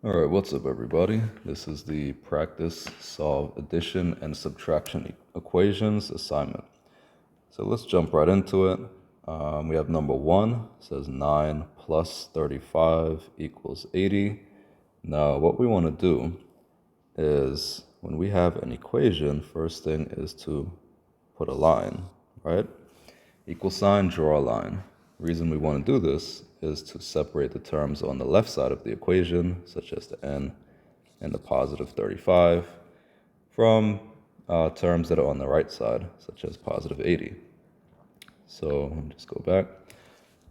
All right, what's up, everybody? This is the practice solve addition and subtraction equations assignment. So let's jump right into it. We have number one, says 9 plus 35 equals 80. Now, what we want to do is when we have an equation, first thing is to put a line, right? Equal sign, draw a line. The reason we want to do this is to separate the terms on the left side of the equation, such as the n and the positive 35, from terms that are on the right side, such as positive 80. So let me just go back.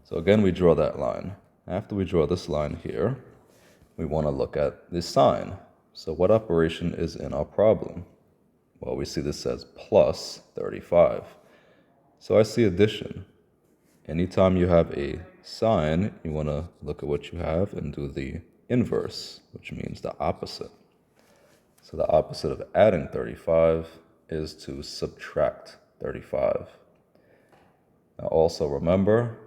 So again, we draw that line. After we draw this line here, we want to look at the sign. So what operation is in our problem? Well, we see this says plus 35. So I see addition. Anytime you have a sign, you want to look at what you have and do the inverse, which means the opposite. So the opposite of adding 35 is to subtract 35. Now also remember,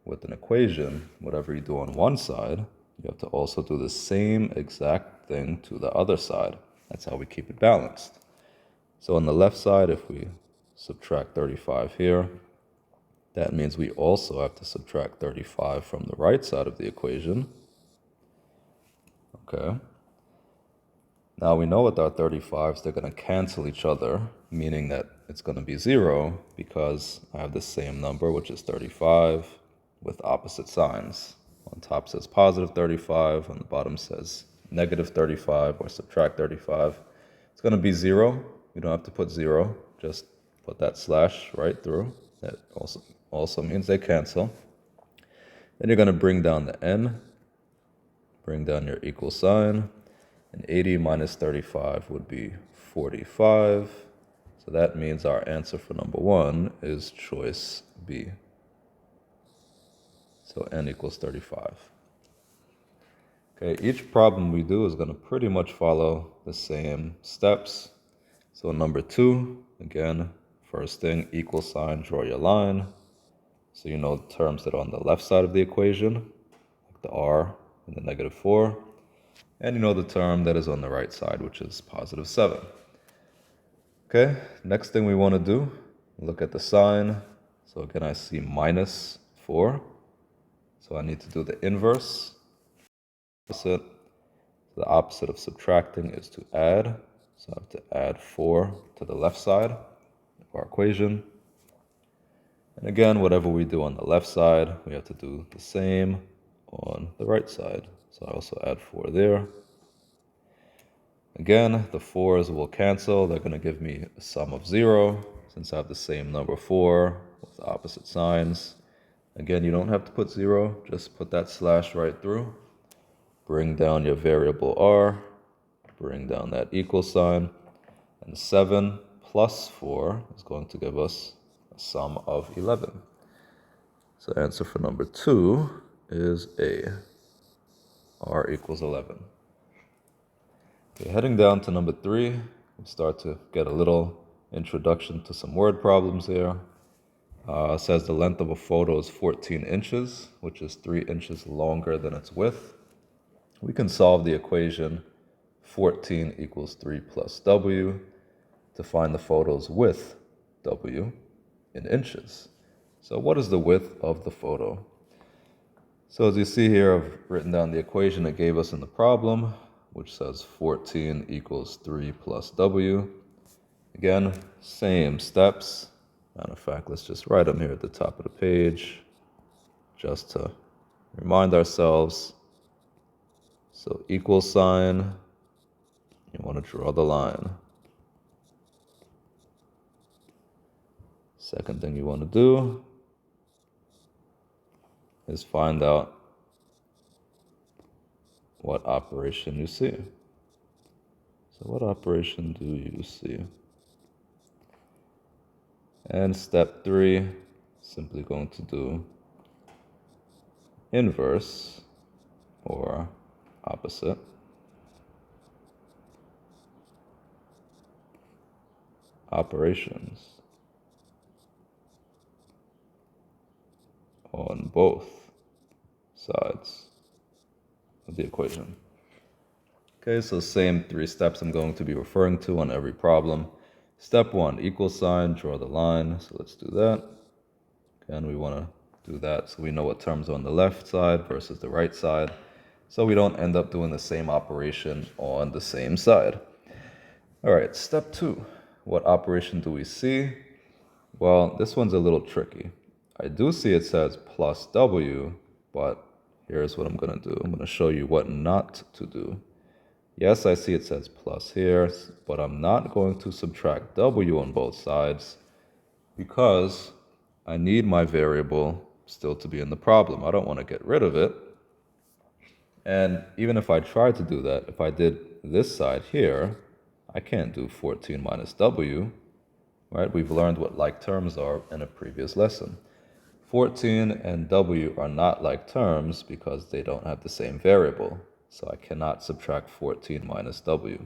with an equation, whatever you do on one side, you have to also do the same exact thing to the other side. That's how we keep it balanced. So on the left side, if we subtract 35 here, that means we also have to subtract 35 from the right side of the equation. Okay. Now we know with our 35s, they're going to cancel each other, meaning that it's going to be 0 because I have the same number, which is 35, with opposite signs. On top says positive 35, on the bottom says negative 35 or subtract 35. It's going to be 0. You don't have to put 0, just put that slash right through. That also means they cancel. Then you're going to bring down the n, bring down your equal sign, and 80 minus 35 would be 45. So that means our answer for number one is choice B. So n equals 35. Okay, each problem we do is going to pretty much follow the same steps. So number two, again, first thing, equal sign, draw your line. So you know the terms that are on the left side of the equation, like the r and the negative 4. And you know the term that is on the right side, which is positive 7. Okay, next thing we want to do, look at the sign. So again, I see minus 4. So I need to do the inverse. Opposite. The opposite of subtracting is to add. So I have to add 4 to the left side of our equation. And again, whatever we do on the left side, we have to do the same on the right side. So I also add 4 there. Again, the 4's will cancel. They're going to give me a sum of 0, since I have the same number 4 with opposite signs. Again, you don't have to put 0, just put that slash right through. Bring down your variable r, bring down that equal sign, and 7 plus 4 is going to give us a sum of 11. So answer for number 2 is A, r equals 11. Okay, heading down to number 3, we start to get a little introduction to some word problems here. It says the length of a photo is 14 inches, which is 3 inches longer than its width. We can solve the equation 14 equals 3 plus w to find the photo's width, w, in inches. So what is the width of the photo? So as you see here, I've written down the equation it gave us in the problem, which says 14 equals 3 plus w. Again, same steps. Matter of fact, let's just write them here at the top of the page, just to remind ourselves. So equal sign, you want to draw the line. Second thing you want to do is find out what operation you see. So what operation do you see? And step 3, simply going to do inverse or opposite. Operations on both sides of the equation. Okay, so same 3 steps I'm going to be referring to on every problem. Step 1, equal sign, draw the line. So let's do that. Again, we want to do that so we know what terms are on the left side versus the right side, so we don't end up doing the same operation on the same side. All right, step 2. What operation do we see? Well, this one's a little tricky. I do see it says plus W, but here's what I'm going to do. I'm going to show you what not to do. Yes, I see it says plus here, but I'm not going to subtract W on both sides because I need my variable still to be in the problem. I don't want to get rid of it. And even if I tried to do that, if I did this side here, I can't do 14 minus W, right? We've learned what like terms are in a previous lesson. 14 and W are not like terms because they don't have the same variable. So I cannot subtract 14 minus W.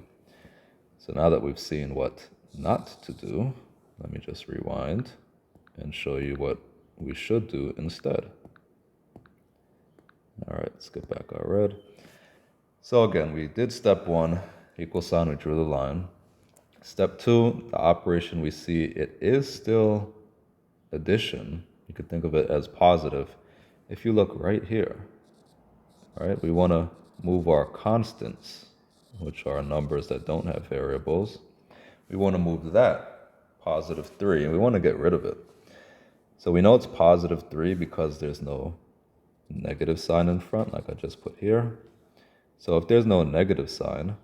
So now that we've seen what not to do, let me just rewind and show you what we should do instead. All right, let's get back our red. So again, we did step 1, equal sign, we drew the line. Step 2, the operation we see, it is still addition. You could think of it as positive. If you look right here, all right, we want to move our constants, which are numbers that don't have variables. We want to move that, positive 3, and we want to get rid of it. So we know it's positive 3 because there's no negative sign in front, like I just put here. So if there's no negative sign,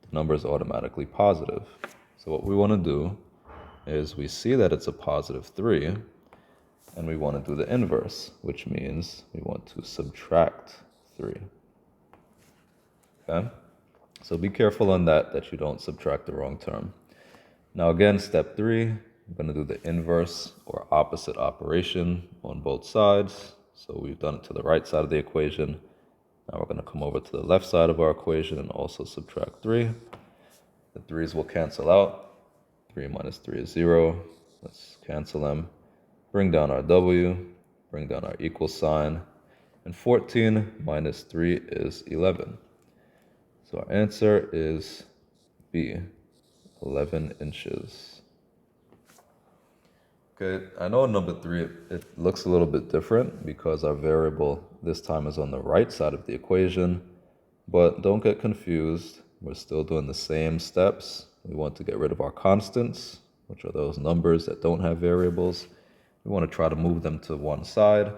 the number is automatically positive. So what we want to do is we see that it's a positive 3, and we want to do the inverse, which means we want to subtract 3. Okay? So be careful on that you don't subtract the wrong term. Now again, step 3, I'm going to do the inverse or opposite operation on both sides. So we've done it to the right side of the equation. Now we're going to come over to the left side of our equation and also subtract 3. The 3's will cancel out. 3 minus 3 is 0. Let's cancel them. Bring down our W. Bring down our equal sign. And 14 minus 3 is 11. So our answer is B, 11 inches. Okay, I know number 3, it looks a little bit different because our variable this time is on the right side of the equation, but don't get confused. We're still doing the same steps. We want to get rid of our constants, which are those numbers that don't have variables. We want to try to move them to one side,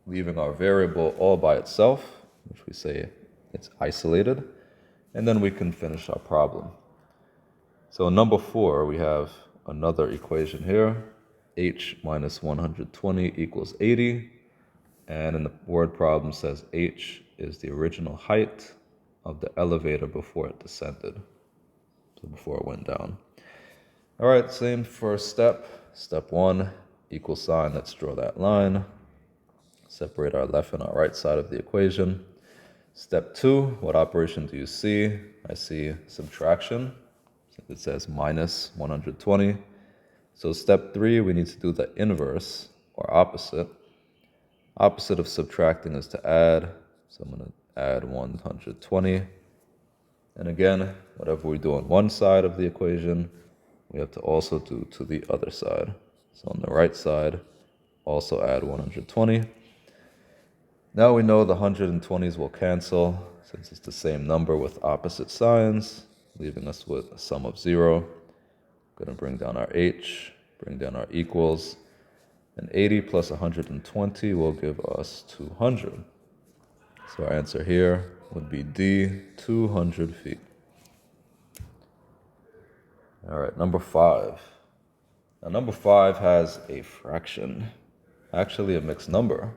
leaving our variable all by itself, which we say it's isolated, and then we can finish our problem. So in number 4, we have another equation here. H minus 120 equals 80. And in the word problem says H is the original height of the elevator before it descended. So before it went down. All right, same first step. Step 1, equal sign. Let's draw that line. Separate our left and our right side of the equation. Step 2, what operation do you see? I see subtraction. It says minus 120. So step 3, we need to do the inverse or opposite. Opposite of subtracting is to add. So I'm going to add 120. And again, whatever we do on one side of the equation, we have to also do to the other side. So on the right side, also add 120. Now we know the 120s will cancel since it's the same number with opposite signs, leaving us with a sum of 0. Going to bring down our H, bring down our equals, and 80 plus 120 will give us 200. So our answer here would be D, 200 feet. All right, number 5. Now number 5 has a fraction, actually a mixed number.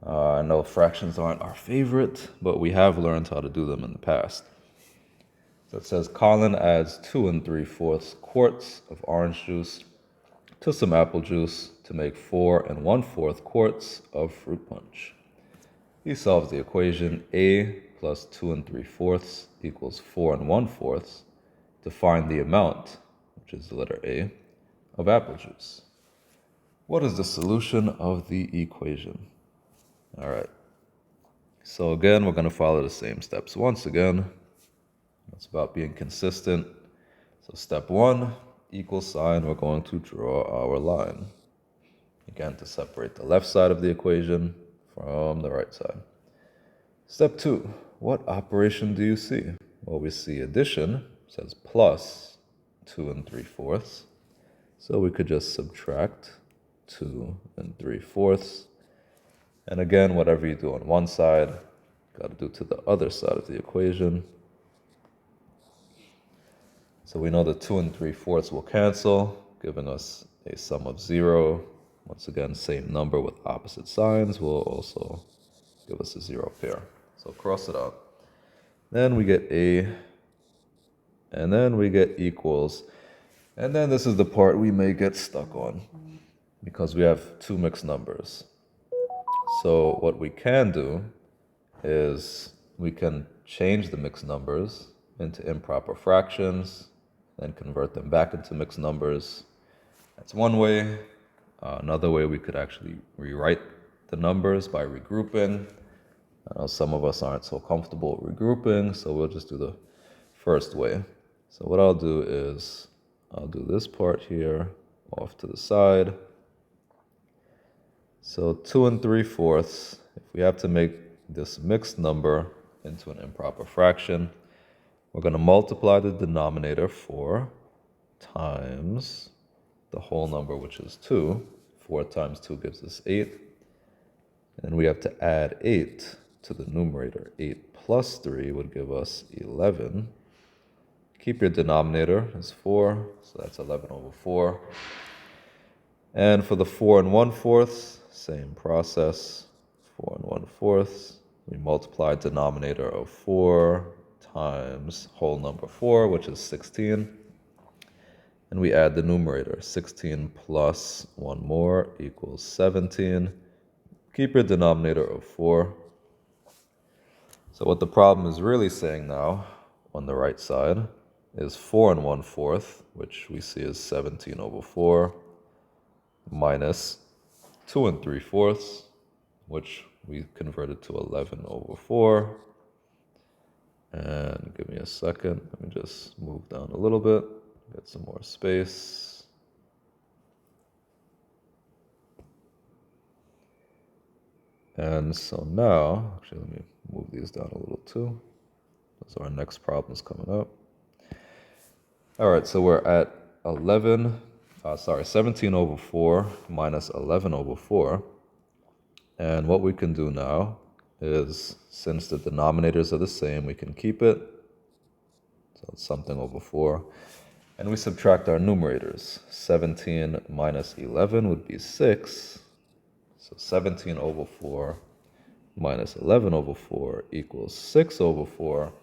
I know fractions aren't our favorite, but we have learned how to do them in the past. So it says Colin adds 2 3/4 quarts of orange juice to some apple juice to make 4 1/4 quarts of fruit punch. He solves the equation A plus 2 3/4 equals 4 1/4 to find the amount, which is the letter A, of apple juice. What is the solution of the equation? All right. So again, we're going to follow the same steps once again. It's about being consistent. So step 1, equal sign, we're going to draw our line. Again, to separate the left side of the equation from the right side. Step 2, what operation do you see? Well, we see addition, says plus 2 3/4. So we could just subtract 2 3/4. And again, whatever you do on one side, got to do to the other side of the equation. So we know that 2 3/4 will cancel, giving us a sum of 0. Once again, same number with opposite signs will also give us a 0 pair. So cross it out. Then we get A, and then we get equals. And then this is the part we may get stuck on, because we have two mixed numbers. So what we can do is we can change the mixed numbers into improper fractions, then convert them back into mixed numbers. That's one way. Another way, we could actually rewrite the numbers by regrouping. I know some of us aren't so comfortable with regrouping, so we'll just do the first way. So what I'll do is I'll do this part here off to the side. So 2 3/4, if we have to make this mixed number into an improper fraction, we're going to multiply the denominator 4 times the whole number, which is 2. 4 times 2 gives us 8. And we have to add 8 to the numerator. 8 plus 3 would give us 11. Keep your denominator as 4, so that's 11 over 4. And for the 4 1/4, same process. 4 1/4. We multiply denominator of 4 times whole number 4, which is 16. And we add the numerator. 16 plus 1 more equals 17. Keep your denominator of 4. So what the problem is really saying now on the right side is 4 1/4, which we see as 17 over 4, minus 2 3/4, which we converted to 11 over 4. And give me a second. Let me just move down a little bit, get some more space. And so now, actually, let me move these down a little too. So our next problem is coming up. All right, so we're at 17 over 4 minus 11 over 4. And what we can do now is, since the denominators are the same, we can keep it. So it's something over 4. And we subtract our numerators. 17 minus 11 would be 6. So 17 over 4 minus 11 over 4 equals 6 over 4.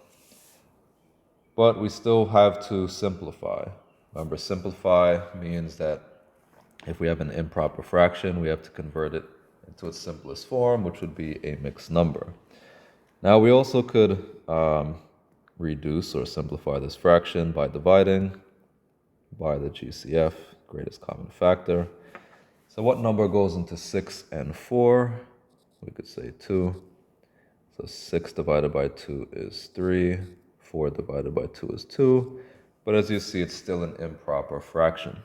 But we still have to simplify. Remember, simplify means that if we have an improper fraction, we have to convert it into its simplest form, which would be a mixed number. Now, we also could reduce or simplify this fraction by dividing by the GCF, greatest common factor. So what number goes into 6 and 4? We could say 2. So 6 divided by 2 is 3. 4 divided by 2 is 2. But as you see, it's still an improper fraction,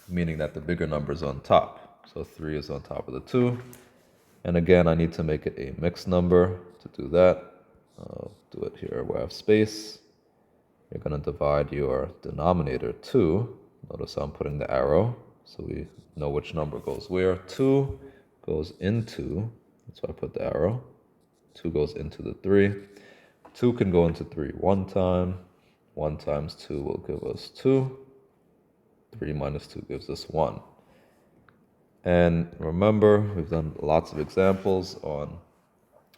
meaning that the bigger number is on top. So 3 is on top of the 2. And again, I need to make it a mixed number. To do that, I'll do it here where I have space. You're going to divide your denominator 2. Notice how I'm putting the arrow, so we know which number goes where. 2 goes into, that's why I put the arrow. 2 goes into the 3. 2 can go into 3 one time. 1 times 2 will give us 2. 3 minus 2 gives us 1. And remember, we've done lots of examples on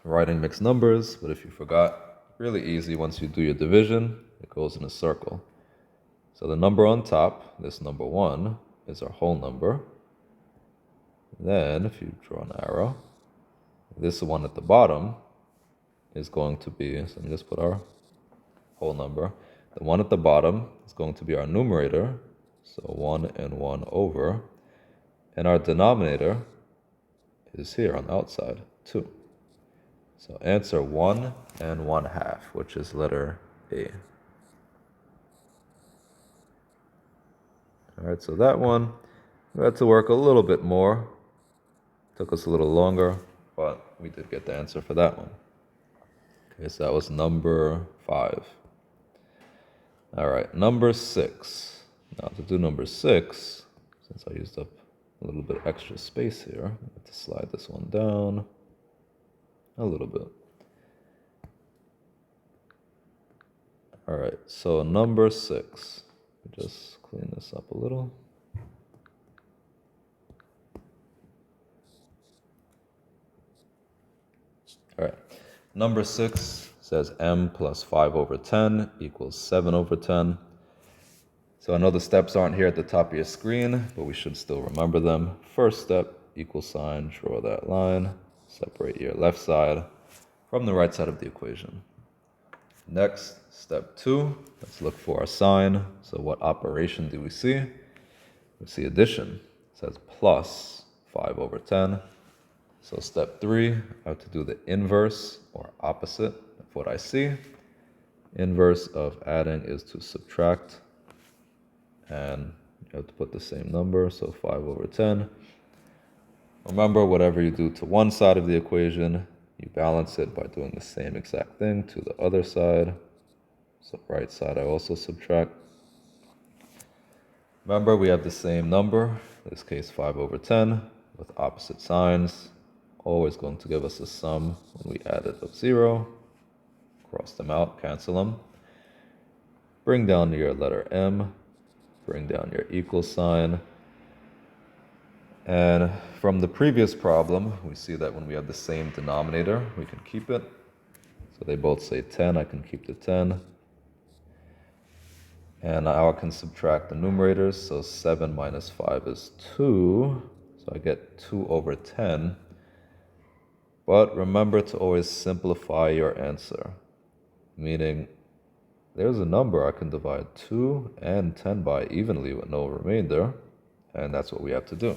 writing mixed numbers, but if you forgot, really easy. Once you do your division, it goes in a circle. So the number on top, this number 1, is our whole number. Then, if you draw an arrow, this one at the bottom is going to be, so let me just put our whole number. The one at the bottom is going to be our numerator, so 1 and 1 over. And our denominator is here on the outside, 2. So answer 1 and 1/2, which is letter A. All right, so that one, we had to work a little bit more. Took us a little longer, but we did get the answer for that one. Okay, so that was number 5. All right, number 6. Now to do number 6, since I used up a little bit extra space here, I have to slide this one down a little bit. All right, so number 6. Just clean this up a little. All right, number 6 says m plus 5 over 10 equals 7 over 10. So I know the steps aren't here at the top of your screen, but we should still remember them. First step, equal sign, draw that line, separate your left side from the right side of the equation. Next, step 2, let's look for our sign. So what operation do we see? We see addition. It says plus 5 over 10. So step 3, I have to do the inverse or opposite of what I see. Inverse of adding is to subtract. And you have to put the same number, so 5 over 10. Remember, whatever you do to one side of the equation, you balance it by doing the same exact thing to the other side. So right side I also subtract. Remember, we have the same number, in this case 5 over 10, with opposite signs. Always going to give us a sum when we add it of 0. Cross them out, cancel them. Bring down your letter M. Bring down your equal sign. And from the previous problem, we see that when we have the same denominator, we can keep it. So they both say 10, I can keep the 10. And now I can subtract the numerators, so 7 minus 5 is 2. So I get 2 over 10. But remember to always simplify your answer, meaning there's a number I can divide 2 and 10 by evenly with no remainder, and that's what we have to do.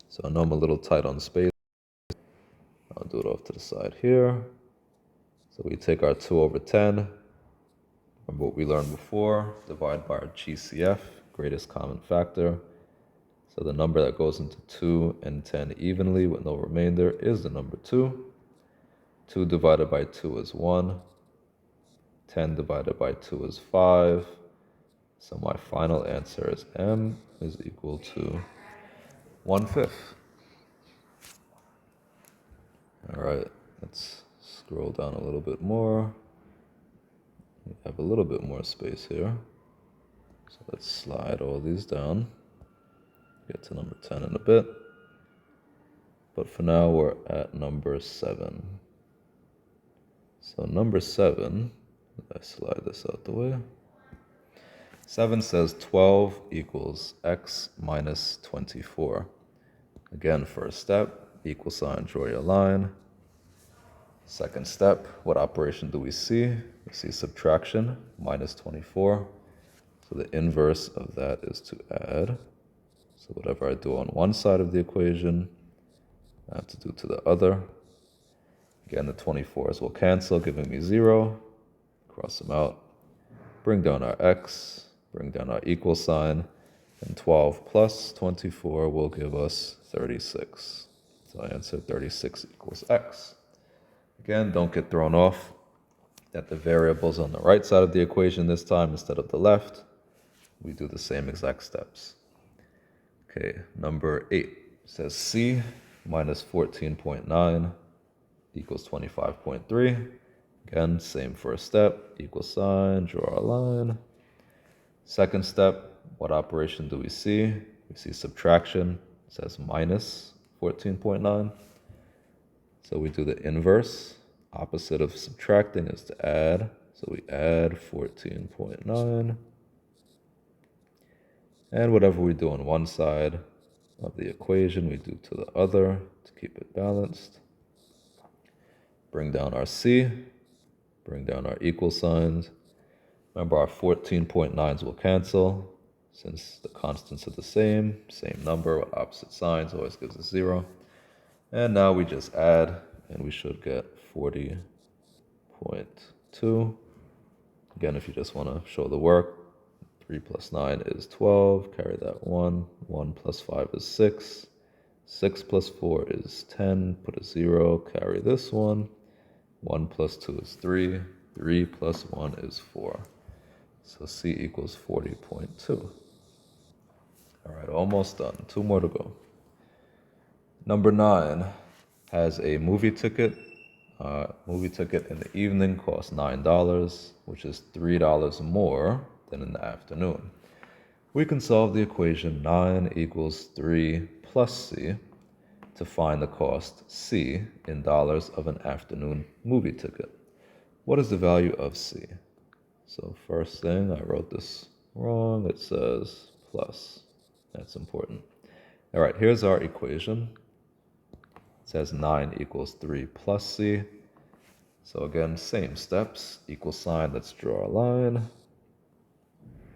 So I know I'm a little tight on space. I'll do it off to the side here. So we take our 2 over 10, remember what we learned before, divide by our GCF, greatest common factor. So the number that goes into 2 and 10 evenly with no remainder is the number 2. 2 divided by 2 is 1. 10 divided by 2 is 5. So my final answer is m is equal to 1/5. All right, let's scroll down a little bit more. We have a little bit more space here. So let's slide all these down. Get to number 10 in a bit. But for now, we're at number 7. So number 7, I slide this out the way. 7 says 12 equals x minus 24. Again, first step, equal sign, draw your line. Second step, what operation do we see? We see subtraction, minus 24. So the inverse of that is to add. So whatever I do on one side of the equation, I have to do to the other. Again, the 24s will cancel, giving me 0. Cross them out. Bring down our x, bring down our equal sign, and 12 plus 24 will give us 36. So I answer 36 equals x. Again, don't get thrown off that the variable's on the right side of the equation this time instead of the left. We do the same exact steps. Okay, number 8 says c minus 14.9 equals 25.3. Again, same first step, equal sign, draw a line. Second step, what operation do we see? We see subtraction, it says minus 14.9. So we do the inverse. Opposite of subtracting is to add. So we add 14.9. And whatever we do on one side of the equation, we do to the other to keep it balanced. Bring down our c, bring down our equal signs. Remember, our 14.9s will cancel. Since the constants are the same number with opposite signs always gives us 0. And now we just add, and we should get 40.2. Again, if you just want to show the work, 3 plus 9 is 12. Carry that 1. 1 plus 5 is 6. 6 plus 4 is 10. Put a 0. Carry this one. 1 plus 2 is 3. 3 plus 1 is 4. So C equals 40.2. All right, almost done. 2 more to go. Number 9 has a movie ticket. Movie ticket in the evening costs $9, which is $3 more than in the afternoon. We can solve the equation 9 equals 3 plus C to find the cost C in dollars of an afternoon movie ticket. What is the value of C? So first thing, I wrote this wrong. It says plus. That's important. All right, here's our equation. It says 9 equals 3 plus C. So again, same steps, equal sign, let's draw a line.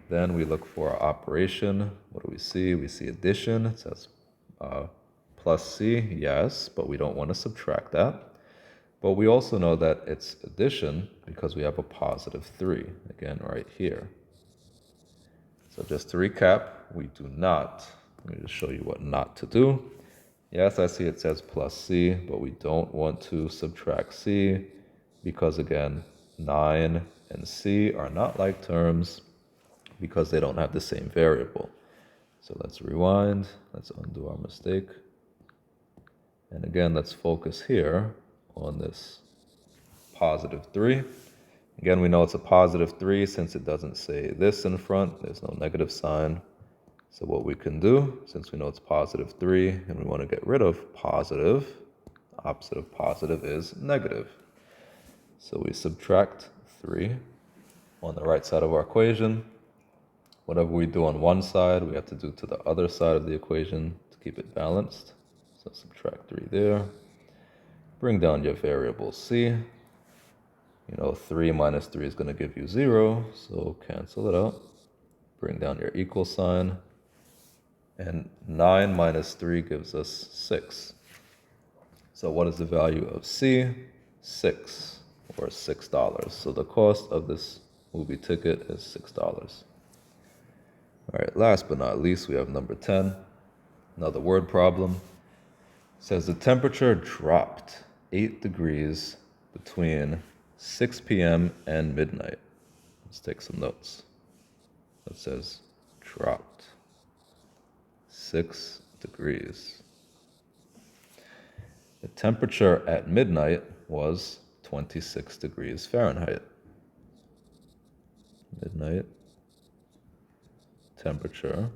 Then we look for our operation. What do we see? We see addition. It says plus C, yes, but we don't want to subtract that. But we also know that it's addition because we have a positive 3, again, right here. So just to recap, we do not, let me just show you what not to do. Yes, I see it says plus C, but we don't want to subtract C because, again, 9 and C are not like terms because they don't have the same variable. So let's rewind. Let's undo our mistake. And again, let's focus here on this positive 3. Again, we know it's a positive 3 since it doesn't say this in front. There's no negative sign. So what we can do, since we know it's positive 3 and we want to get rid of positive, the opposite of positive is negative. So we subtract 3 on the right side of our equation. Whatever we do on one side, we have to do to the other side of the equation to keep it balanced. So subtract 3 there. Bring down your variable C. You know, 3 minus 3 is going to give you 0, so cancel it out. Bring down your equal sign. And 9 minus 3 gives us 6. So what is the value of C? 6, or $6. So the cost of this movie ticket is $6. All right, last but not least, we have number 10, another word problem. It says the temperature dropped 8 degrees between 6 p.m. and midnight. Let's take some notes. It says dropped 6 degrees. The temperature at midnight was 26 degrees Fahrenheit. Midnight temperature,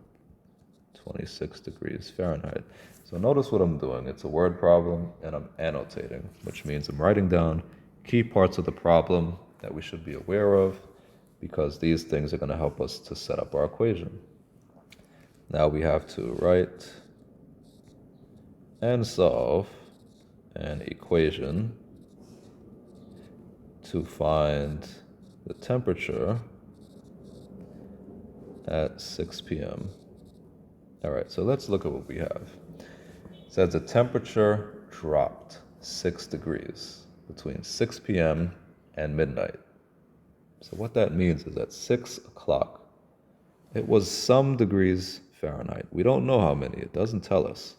26 degrees Fahrenheit. So notice what I'm doing. It's a word problem, and I'm annotating, which means I'm writing down key parts of the problem that we should be aware of, because these things are going to help us to set up our equation. Now we have to write and solve an equation to find the temperature at 6 p.m. All right, so let's look at what we have. It says the temperature dropped 6 degrees between 6 p.m. and midnight. So what that means is at 6 o'clock, it was some degrees Fahrenheit. We don't know how many. It doesn't tell us.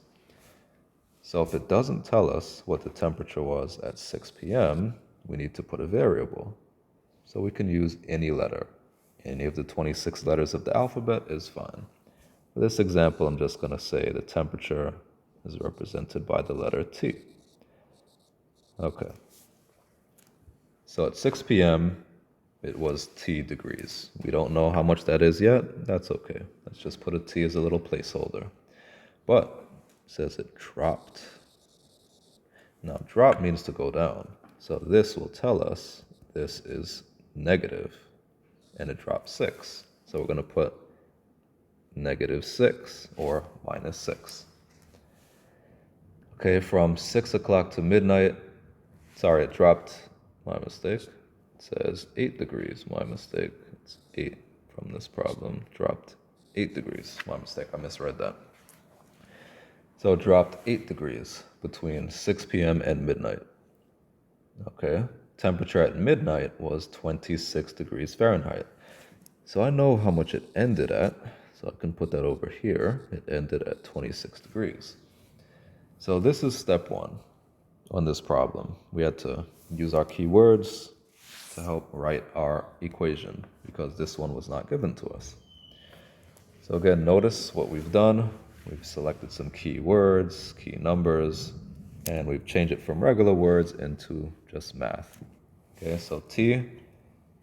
So if it doesn't tell us what the temperature was at 6 p.m., we need to put a variable. So we can use any letter. Any of the 26 letters of the alphabet is fine. For this example, I'm just going to say the temperature is represented by the letter T. Okay. So at 6 p.m., it was T degrees. We don't know how much that is yet. That's okay. Let's just put a T as a little placeholder. But it says it dropped. Now, drop means to go down. So this will tell us this is negative, and it dropped 6. So we're going to put -6 or -6. Okay, from 6 o'clock to midnight, sorry, it dropped, my mistake. It says 8 degrees, my mistake. It's 8 from this problem. Dropped 8 degrees, my mistake. I misread that. So it dropped 8 degrees between 6 p.m. and midnight. Okay, temperature at midnight was 26 degrees Fahrenheit. So I know how much it ended at, so I can put that over here. It ended at 26 degrees. So this is step one on this problem. We had to use our keywords to help write our equation because this one was not given to us. So again, notice what we've done. We've selected some key words, key numbers, and we've changed it from regular words into just math. Okay, so T,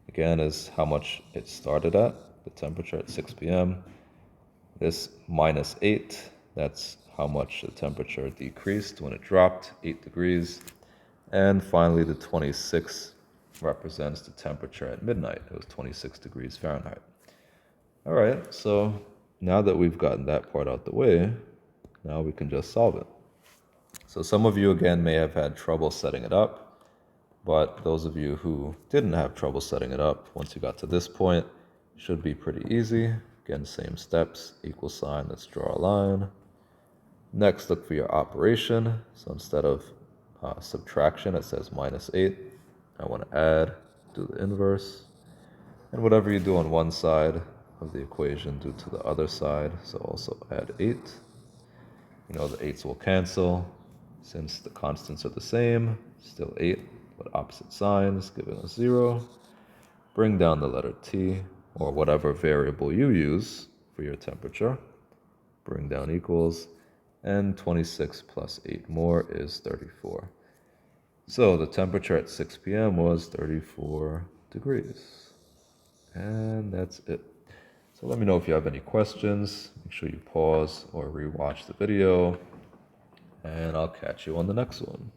again, is how much it started at, the temperature at 6 p.m. This -8, that's how much the temperature decreased when it dropped 8 degrees. And finally, the 26 represents the temperature at midnight. It was 26 degrees Fahrenheit. All right, so now that we've gotten that part out the way, now we can just solve it. So some of you, again, may have had trouble setting it up, but those of you who didn't have trouble setting it up, once you got to this point, it should be pretty easy. Again, same steps, equal sign, let's draw a line. Next, look for your operation. So instead of subtraction, it says -8. I want to add, do the inverse. And whatever you do on one side of the equation, do to the other side. So also add 8. You know the 8's will cancel. Since the constants are the same, still 8, but opposite signs, giving us 0. Bring down the letter T, or whatever variable you use for your temperature. Bring down equals, and 26 plus 8 more is 34. So the temperature at 6 p.m. was 34 degrees. And that's it. So let me know if you have any questions. Make sure you pause or rewatch the video. And I'll catch you on the next one.